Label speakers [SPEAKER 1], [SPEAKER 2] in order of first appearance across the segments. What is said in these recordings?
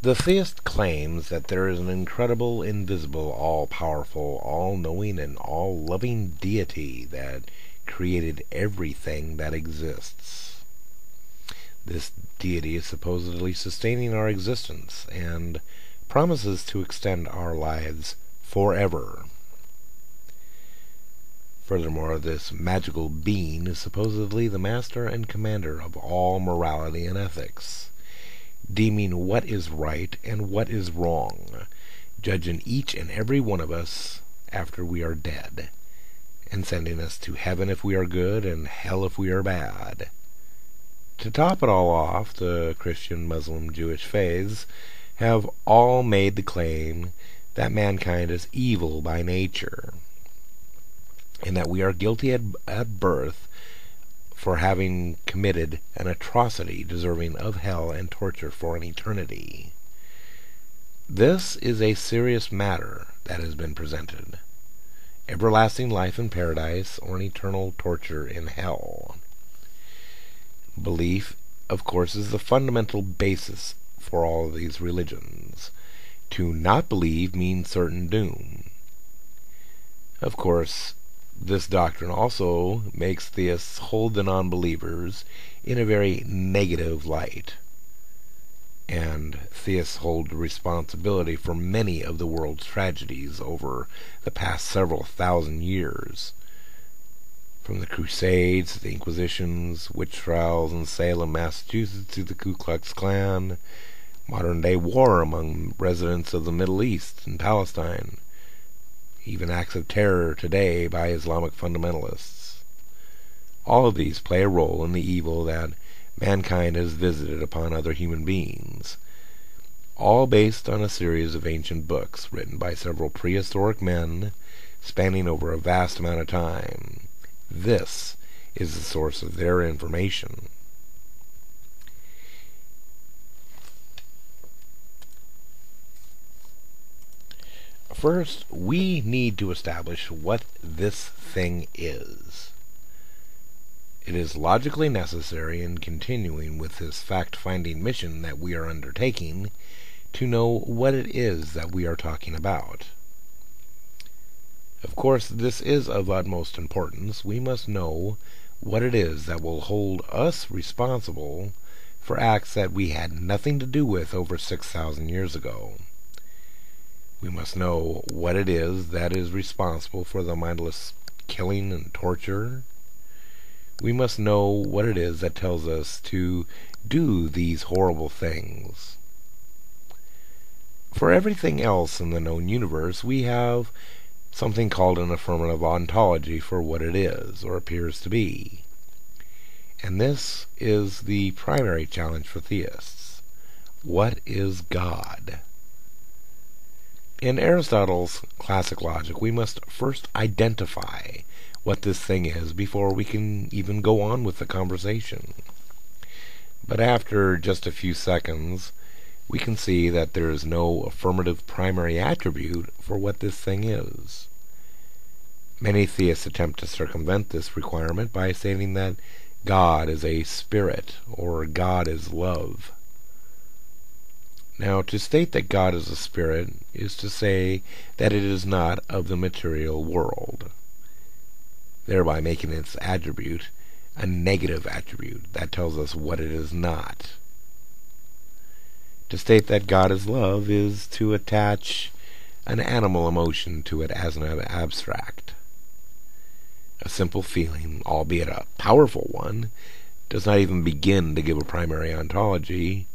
[SPEAKER 1] The theist claims that there is an incredible, invisible, all-powerful, all-knowing, and all-loving deity that created everything that exists. This deity is supposedly sustaining our existence and promises to extend our lives forever. Furthermore, this magical being is supposedly the master and commander of all morality and ethics, deeming what is right and what is wrong, judging each and every one of us after we are dead, and sending us to heaven if we are good and hell if we are bad. To top it all off, the Christian, Muslim, Jewish faiths have all made the claim that mankind is evil by nature, and that we are guilty at birth for having committed an atrocity deserving of hell and torture for an eternity. This is a serious matter that has been presented: everlasting life in paradise or an eternal torture in hell. Belief, of course, is the fundamental basis for all of these religions. To not believe means certain doom. Of course, this doctrine also makes theists hold the non-believers in a very negative light, and theists hold responsibility for many of the world's tragedies over the past several thousand years, from the Crusades, the Inquisitions, witch trials in Salem, Massachusetts, to the Ku Klux Klan, modern-day war among residents of the Middle East and Palestine, even acts of terror today by Islamic fundamentalists. All of these play a role in the evil that mankind has visited upon other human beings, all based on a series of ancient books written by several prehistoric men spanning over a vast amount of time. This is the source of their information. First, we need to establish what this thing is. It is logically necessary in continuing with this fact-finding mission that we are undertaking to know what it is that we are talking about. Of course, this is of utmost importance. We must know what it is that will hold us responsible for acts that we had nothing to do with over 6,000 years ago. We must know what it is that is responsible for the mindless killing and torture. We must know what it is that tells us to do these horrible things. For everything else in the known universe, we have something called an affirmative ontology for what it is, or appears to be. And this is the primary challenge for theists. What is God? In Aristotle's classic logic, we must first identify what this thing is before we can even go on with the conversation. But after just a few seconds, we can see that there is no affirmative primary attribute for what this thing is. Many theists attempt to circumvent this requirement by stating that God is a spirit, or God is love. Now, to state that God is a spirit is to say that it is not of the material world, thereby making its attribute a negative attribute that tells us what it is not. To state that God is love is to attach an animal emotion to it as an abstract. A simple feeling, albeit a powerful one, does not even begin to give a primary ontology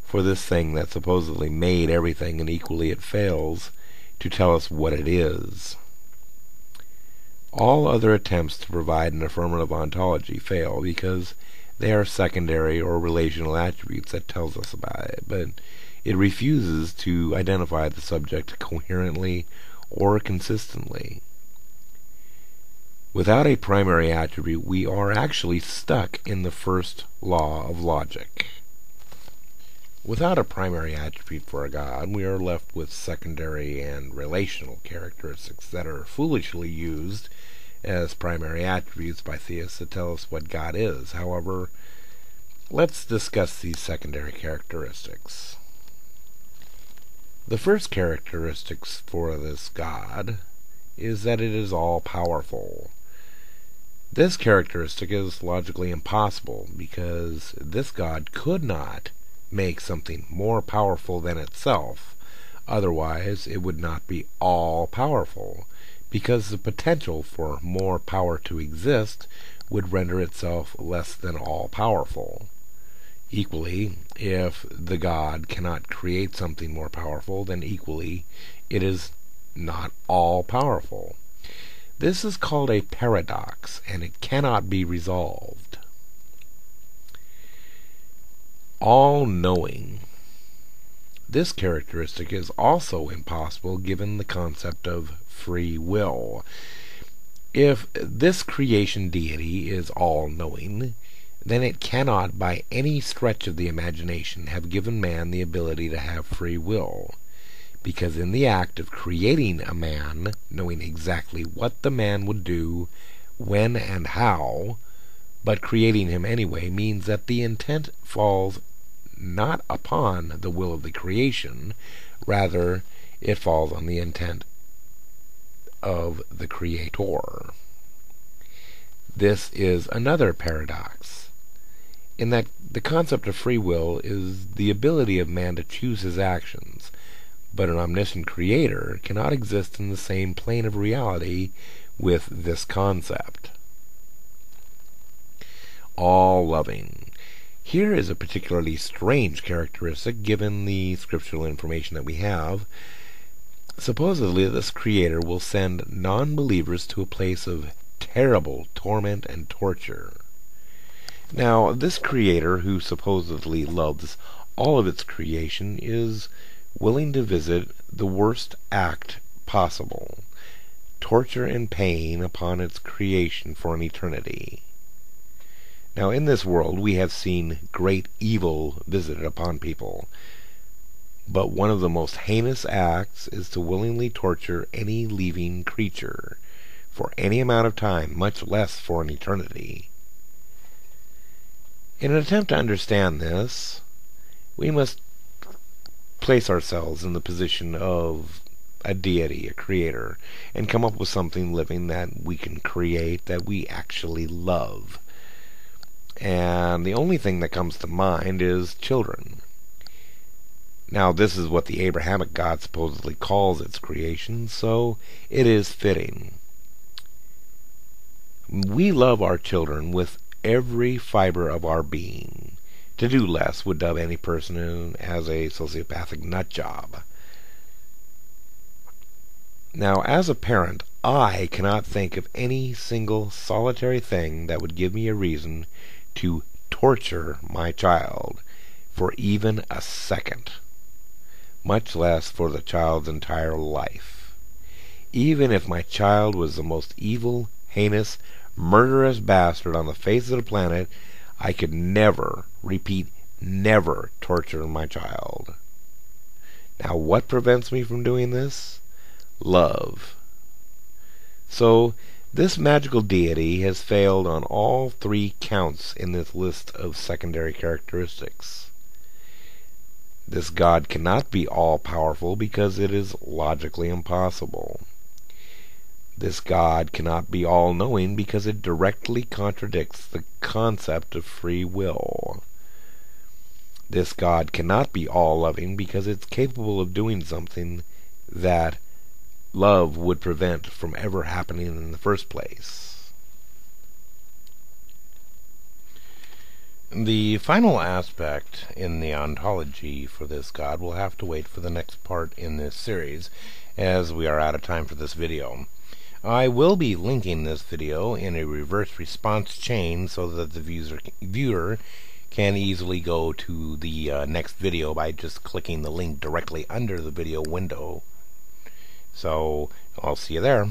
[SPEAKER 1] for this thing that supposedly made everything, and equally it fails to tell us what it is. All other attempts to provide an affirmative ontology fail because they are secondary or relational attributes that tells us about it, but it refuses to identify the subject coherently or consistently. Without a primary attribute, we are actually stuck in the first law of logic. Without a primary attribute for a god, we are left with secondary and relational characteristics that are foolishly used as primary attributes by theists to tell us what God is. However, let's discuss these secondary characteristics. The first characteristics for this God is that it is all-powerful. This characteristic is logically impossible because this God could not make something more powerful than itself. Otherwise, it would not be all-powerful, because the potential for more power to exist would render itself less than all-powerful. Equally, if the God cannot create something more powerful, then equally it is not all-powerful. This is called a paradox, and it cannot be resolved. All-knowing. This characteristic is also impossible given the concept of free will. If this creation deity is all-knowing, then it cannot by any stretch of the imagination have given man the ability to have free will, because in the act of creating a man, knowing exactly what the man would do, when and how, but creating him anyway, means that the intent falls not upon the will of the creation, rather it falls on the intent of the creator. This is another paradox, in that the concept of free will is the ability of man to choose his actions, but an omniscient creator cannot exist in the same plane of reality with this concept. All-loving. Here is a particularly strange characteristic given the scriptural information that we have. Supposedly, this creator will send non-believers to a place of terrible torment and torture. Now, this creator, who supposedly loves all of its creation, is willing to visit the worst act possible, torture and pain upon its creation for an eternity. Now, in this world, we have seen great evil visited upon people, but one of the most heinous acts is to willingly torture any living creature for any amount of time, much less for an eternity. In an attempt to understand this, we must place ourselves in the position of a deity, a creator, and come up with something living that we can create, that we actually love. And the only thing that comes to mind is children. Now, this is what the Abrahamic God supposedly calls its creation, so it is fitting. We love our children with every fiber of our being. To do less would dub any person as a sociopathic nut job. Now, as a parent, I cannot think of any single solitary thing that would give me a reason to torture my child for even a second, much less for the child's entire life. Even if my child was the most evil, heinous, murderous bastard on the face of the planet, I could never, repeat, never torture my child. Now, what prevents me from doing this? Love. So, this magical deity has failed on all three counts in this list of secondary characteristics. This God cannot be all-powerful because it is logically impossible. This God cannot be all-knowing because it directly contradicts the concept of free will. This God cannot be all-loving because it's capable of doing something that love would prevent from ever happening in the first place. The final aspect in the ontology for this God will have to wait for the next part in this series, as we are out of time for this video. I will be linking this video in a reverse response chain so that the viewer can easily go to the next video by just clicking the link directly under the video window. So, I'll see you there.